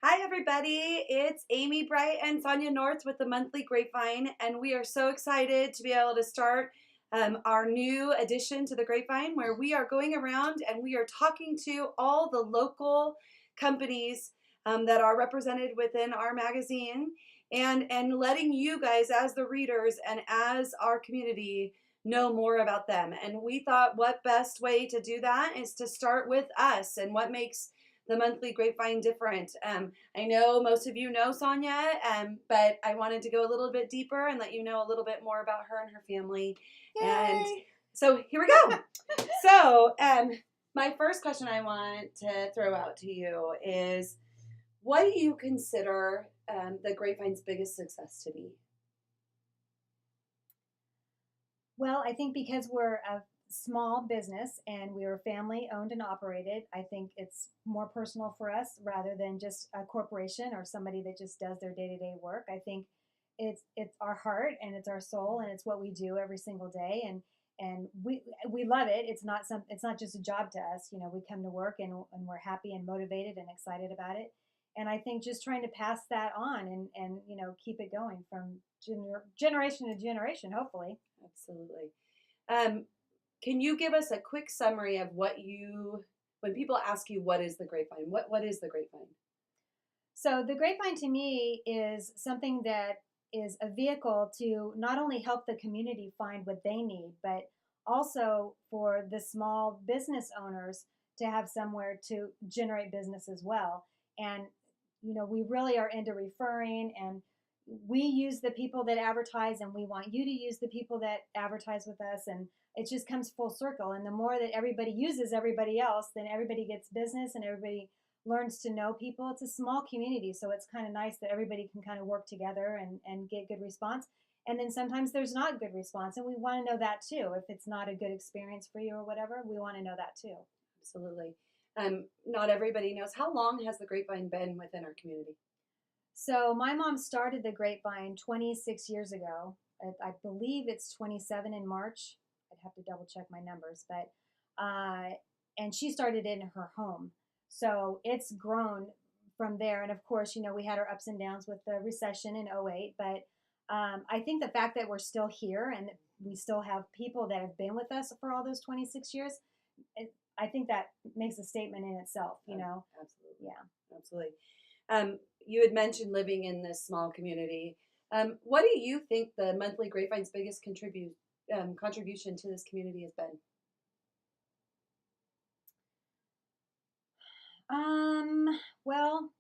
Hi, everybody. It's Amy Bright and Sonia North with the monthly Grapevine, and we are so excited to be able to start our new addition to the Grapevine where we are going around and we are talking to all the local companies that are represented within our magazine and letting you guys, as the readers and as our community, know more about them. And we thought, what best way to do that is to start with us and what makes the monthly Grapevine different. I know most of you know Sonia, but I wanted to go a little bit deeper and let you know a little bit more about her and her family. Yay. And so here we go. So my first question I want to throw out to you is, what do you consider the Grapevine's biggest success to be? Well, I think because we're a small business and we are family owned and operated, I think it's more personal for us rather than just a corporation or somebody that just does their day-to-day work. I think it's our heart and it's our soul and it's what we do every single day, and we love it. It's not just a job to us. We come to work and we're happy and motivated and excited about it. And I think just trying to pass that on and keep it going from generation to generation, hopefully. Absolutely. Can you give us a quick summary of when people ask you what is the Grapevine, what is the Grapevine? So the Grapevine to me is something that is a vehicle to not only help the community find what they need, but also for the small business owners to have somewhere to generate business as well. And we really are into referring, and we use the people that advertise, and we want you to use the people that advertise with us, and it just comes full circle. And the more that everybody uses everybody else, then everybody gets business and everybody learns to know people. It's a small community, so it's kind of nice that everybody can kind of work together and get good response. And then sometimes there's not good response, and we want to know that too. If it's not a good experience for you or whatever, we want to know that too. Absolutely. Not everybody knows. How long has the Grapevine been within our community? So my mom started the Grapevine 26 years ago. I believe it's 27 in March. I'd have to double check my numbers, but and she started it in her home. So it's grown from there. And of course, we had our ups and downs with the recession in '08. But I think the fact that we're still here and we still have people that have been with us for all those 26 years, I think that makes a statement in itself, Absolutely. Yeah. Absolutely. You had mentioned living in this small community. What do you think the monthly Grapevine's biggest contribution to this community has been? Well,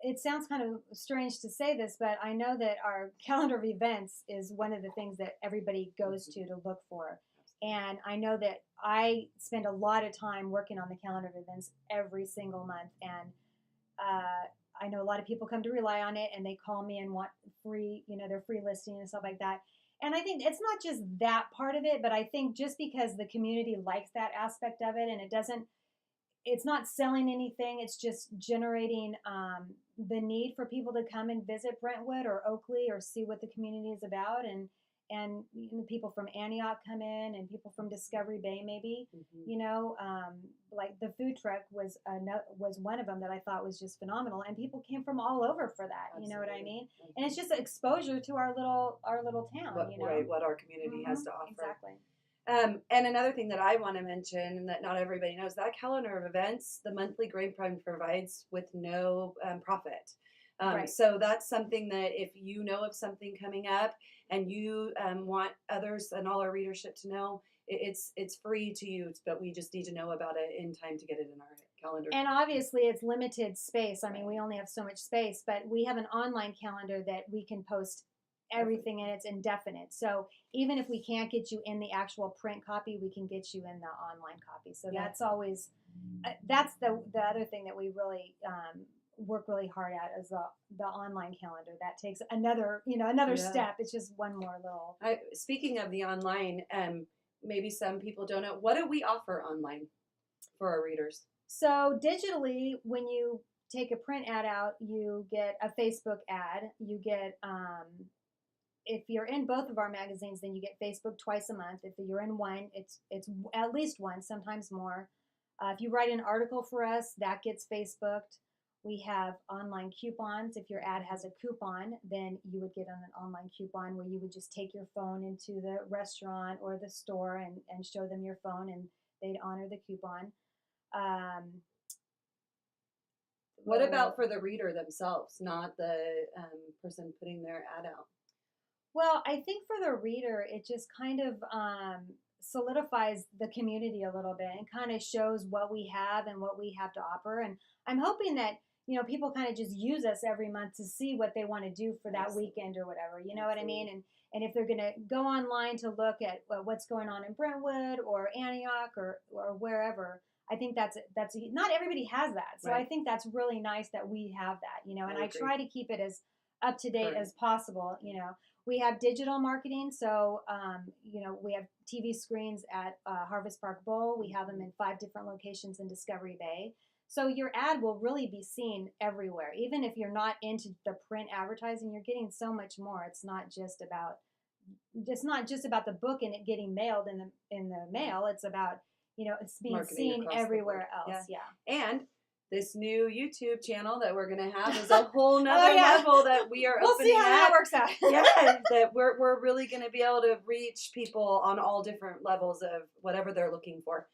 it sounds kind of strange to say this, but I know that our calendar of events is one of the things that everybody goes to look for. And I know that I spend a lot of time working on the calendar of events every single month. And I know a lot of people come to rely on it and they call me and want free, their free listing and stuff like that. And I think it's not just that part of it, but I think just because the community likes that aspect of it and it's not selling anything. It's just generating the need for people to come and visit Brentwood or Oakley or see what the community is about. And people from Antioch come in, and people from Discovery Bay maybe. Like the food truck was one of them that I thought was just phenomenal, and people came from all over for that. Absolutely. You know what I mean? And it's just exposure to our little town. Right, what our community has to offer. Exactly. And another thing that I want to mention, and that not everybody knows, that calendar of events, the monthly Grapevine provides with no profit. Right. So that's something that if you know of something coming up and you want others and all our readership to know, it's free to use, but we just need to know about it in time to get it in our calendar. And obviously it's limited space. I mean, we only have so much space, but we have an online calendar that we can post everything in. It's indefinite. So even if we can't get you in the actual print copy, we can get you in the online copy. So that's always, that's the other thing that we really work really hard at is the online calendar. That takes another step. It's just one more little. Speaking of the online, maybe some people don't know, what do we offer online for our readers? So digitally, when you take a print ad out, you get a Facebook ad. You get if you're in both of our magazines, then you get Facebook twice a month. If you're in one, it's at least one, sometimes more. If you write an article for us, that gets Facebooked. We have online coupons. If your ad has a coupon, then you would get on an online coupon where you would just take your phone into the restaurant or the store and show them your phone, and they'd honor the coupon. What about for the reader themselves, not the person putting their ad out? Well, I think for the reader, it just kind of solidifies the community a little bit and kind of shows what we have and what we have to offer. And I'm hoping that, people kind of just use us every month to see what they want to do for that weekend or whatever. You know what I mean? And if they're going to go online to look at what's going on in Brentwood or Antioch or wherever, I think that's not everybody has that. So I think that's really nice that we have that, and I try to keep it as up to date as possible. We have digital marketing. So, we have TV screens at Harvest Park Bowl. We have them in 5 different locations in Discovery Bay. So your ad will really be seen everywhere. Even if you're not into the print advertising, you're getting so much more. It's not just about the book and it getting mailed in the mail. It's about, it's being Marketing seen everywhere else. Yeah. And this new YouTube channel that we're going to have is a whole nother level that we are we'll opening see how that works out. That we're really going to be able to reach people on all different levels of whatever they're looking for.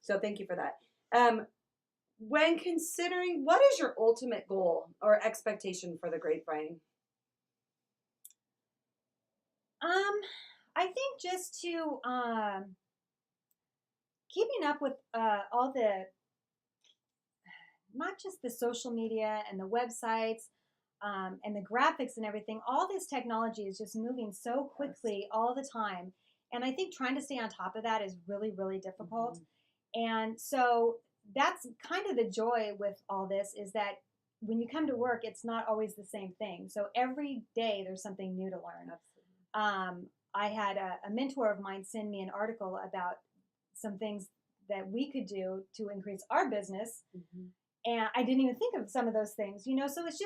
So thank you for that. When considering, what is your ultimate goal or expectation for the Grapevine? I think just to keeping up with all the, not just the social media and the websites and the graphics and everything. All this technology is just moving so quickly all the time. And I think trying to stay on top of that is really, really difficult. And so that's kind of the joy with all this, is that when you come to work, it's not always the same thing. So every day there's something new to learn. I had a mentor of mine send me an article about some things that we could do to increase our business. And I didn't even think of some of those things, so it's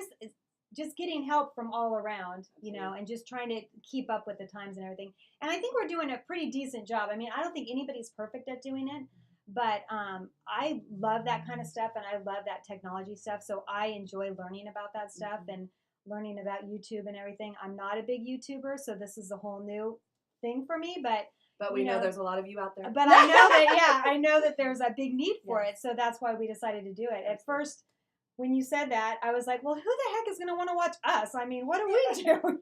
just getting help from all around, and just trying to keep up with the times and everything. And I think we're doing a pretty decent job. I mean, I don't think anybody's perfect at doing it, but I love that kind of stuff, and I love that technology stuff. So I enjoy learning about that stuff and learning about YouTube and everything. I'm not a big YouTuber, so this is a whole new thing for me, but we know there's a lot of you out there. But I know that, I know that there's a big need for it. So that's why we decided to do it. At first, when you said that, I was like, well, who the heck is going to want to watch us? I mean, what do we do?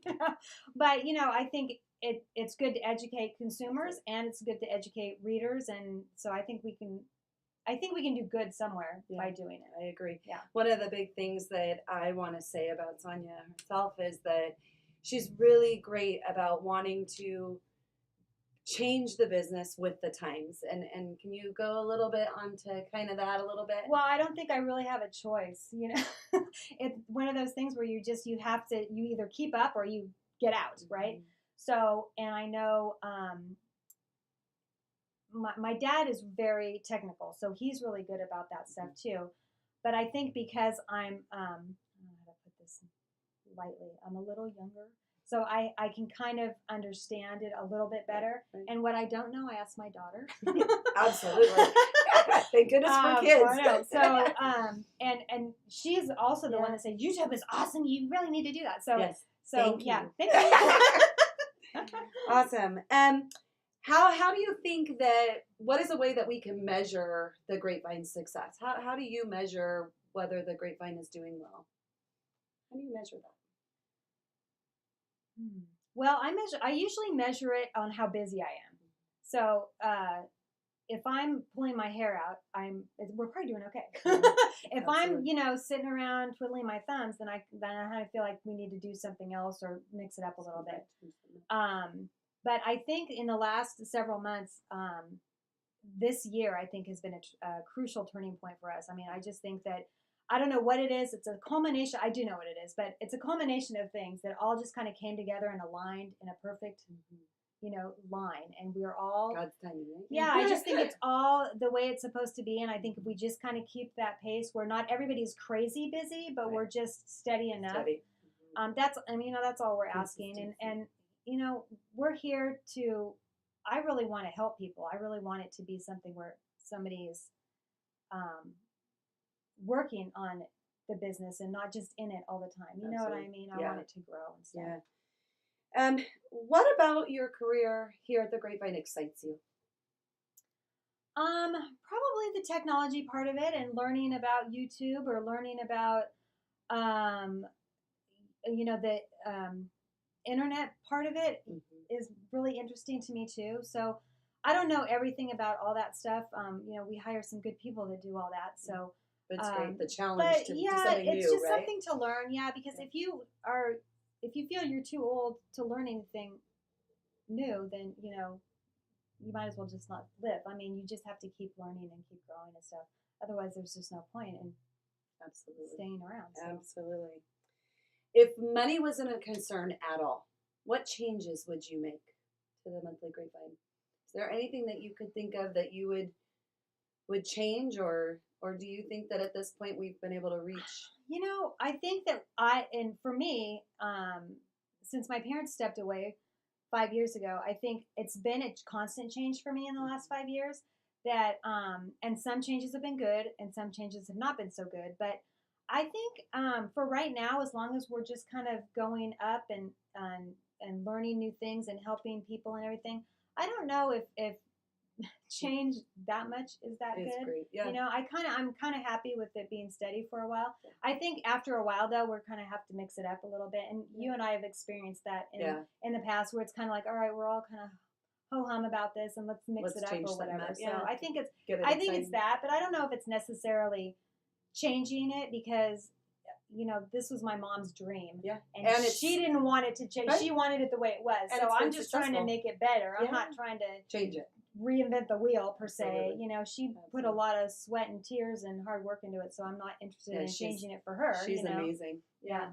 But, I think it's good to educate consumers, and it's good to educate readers. And so I think we can do good somewhere by doing it. I agree. Yeah. One of the big things that I want to say about Sonia herself is that she's really great about wanting to change the business with the times. And can you go a little bit onto kind of that a little bit? Well, I don't think I really have a choice. It's one of those things where you have to, you either keep up or you get out, right? So, and I know my dad is very technical, so he's really good about that stuff too. But I think because I don't know how to put this lightly, I'm a little younger. So I can kind of understand it a little bit better. And what I don't know, I ask my daughter. Absolutely. Thank goodness for kids. I know. So, and she's also the one that says, YouTube is awesome. You really need to do that. So, Thank you. Thank you. Awesome. How do you think that, what is a way that we can measure the Grapevine's success? How do you measure whether the Grapevine is doing well? How do you measure that? Well, I usually measure it on how busy I am. So if I'm pulling my hair out, we're probably doing okay. If I'm, sitting around twiddling my thumbs, then I kind of feel like we need to do something else or mix it up a little bit. But I think in the last several months, this year I think has been a crucial turning point for us. I mean, I just think that, I don't know what it is. It's a culmination. I do know what it is, but it's a culmination of things that all just kind of came together and aligned in a perfect, line. And we're all God's timing, right? Yeah, I just think it's all the way it's supposed to be. And I think if we just kind of keep that pace, where not everybody's crazy busy, but we're just steady enough. Steady. That's all we're asking. And we're here to, I really want to help people. I really want it to be something where somebody is working on the business and not just in it all the time. You know what I mean? I want it to grow and stuff. Yeah. What about your career here at the Grapevine excites you? Probably the technology part of it and learning about YouTube or learning about, um, the internet part of it is really interesting to me too. So I don't know everything about all that stuff. We hire some good people that do all that. So it's great. The challenge to do yeah, something it's new, just right? something to learn. Yeah, because if you feel you're too old to learn anything new, then you might as well just not live. I mean, you just have to keep learning and keep growing and stuff. Otherwise, there's just no point in staying around. So. Absolutely. If money wasn't a concern at all, what changes would you make to the monthly Grapevine? Is there anything that you could think of that you would change, or do you think that at this point we've been able to reach? I think that for me, since my parents stepped away 5 years ago, I think it's been a constant change for me in the last 5 years. That and some changes have been good, and some changes have not been so good. But I think for right now, as long as we're just kind of going up and learning new things and helping people and everything, I don't know if change that much is that it's good. Great. Yeah. I'm kind of happy with it being steady for a while. I think after a while though, we're kind of have to mix it up a little bit, and you and I have experienced that in the past, where it's kind of like, all right, we're all kind of ho hum about this, and let's mix it up or whatever. So I think it's that, but I don't know if it's necessarily changing it, because this was my mom's dream. Yeah. And she didn't want it to change. Right? She wanted it the way it was. And so I'm just trying to make it better. I'm not trying to change it, reinvent the wheel per se. She put a lot of sweat and tears and hard work into it, so I'm not interested in changing it for her. She's amazing. Yeah.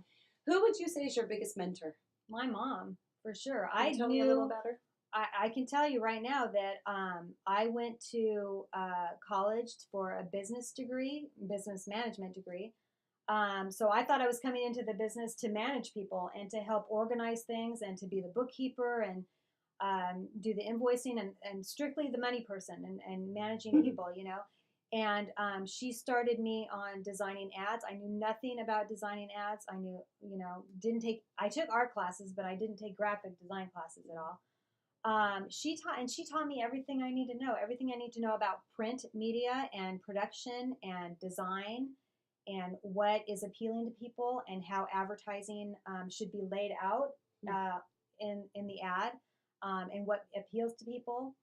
Who would you say is your biggest mentor? My mom, for sure. Can you tell me a little about her? I can tell you right now that I went to college for a business management degree. So I thought I was coming into the business to manage people and to help organize things and to be the bookkeeper and do the invoicing and strictly the money person and managing people, And she started me on designing ads. I knew nothing about designing ads. I knew, I took art classes, but I didn't take graphic design classes at all. She taught me everything I need to know about print media and production and design and what is appealing to people and how advertising should be laid out in the ad, and what appeals to people.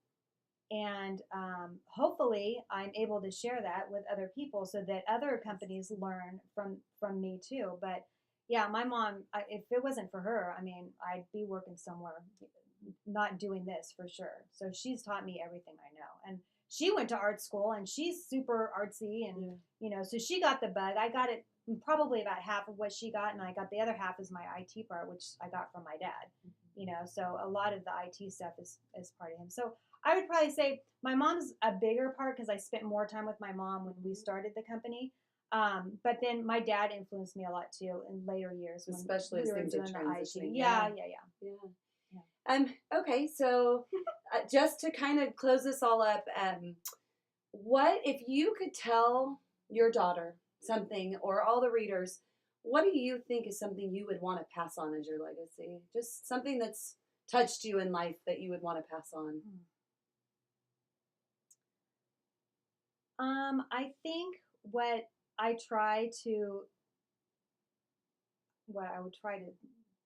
And hopefully I'm able to share that with other people so that other companies learn from me too. But yeah, my mom, if it wasn't for her, I mean, I'd be working somewhere, not doing this for sure. So she's taught me everything I know. And she went to art school and she's super artsy and, so she got the bug. I got it probably about half of what she got. And I got the other half as my IT part, which I got from my dad, so a lot of the IT stuff is part of him. So I would probably say my mom's a bigger part because I spent more time with my mom when we started the company. But then my dad influenced me a lot too in later years, especially as things are transitioning. Yeah. Okay, so just to kind of close this all up, what if you could tell your daughter something, or all the readers, what do you think is something you would want to pass on as your legacy? Just something that's touched you in life that you would want to pass on. I think what I would try to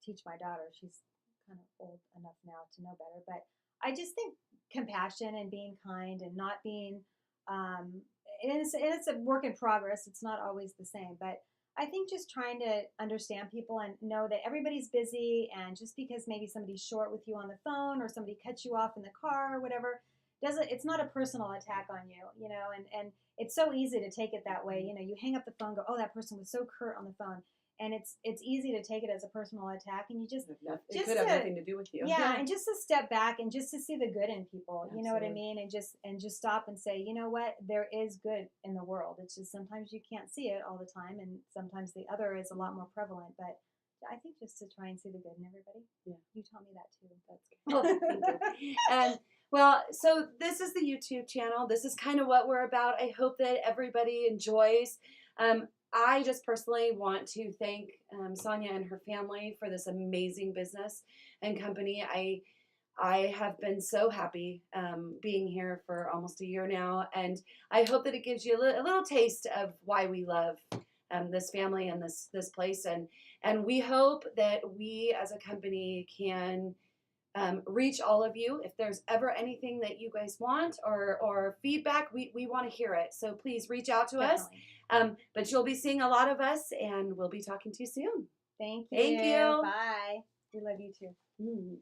teach my daughter, she's kind of old enough now to know better, but I just think compassion and being kind and not being, and it's a work in progress. It's not always the same, but I think just trying to understand people and know that everybody's busy, and just because maybe somebody's short with you on the phone or somebody cuts you off in the car or whatever, it's not a personal attack on you, and it's so easy to take it that way. You hang up the phone, go, oh, that person was so curt on the phone. And it's easy to take it as a personal attack, and you it could have nothing to do with you. Yeah, and just to step back and just to see the good in people. Absolutely. You know what I mean? And just stop and say, you know what? There is good in the world. It's just sometimes you can't see it all the time, and sometimes the other is a lot more prevalent. But I think just to try and see the good in everybody. Yeah. You taught me that too. That's good. Oh, thank you. And well, so this is the YouTube channel. This is kind of what we're about. I hope that everybody enjoys. I just personally want to thank Sonia and her family for this amazing business and company. I have been so happy being here for almost a year now, and I hope that it gives you a little taste of why we love this family and this place, and we hope that we as a company can reach all of you. If there's ever anything that you guys want or feedback, we want to hear it. So please reach out to Definitely. us. But you'll be seeing a lot of us, and we'll be talking to you soon. Thank you. Thank you. Bye. We love you too. Mm.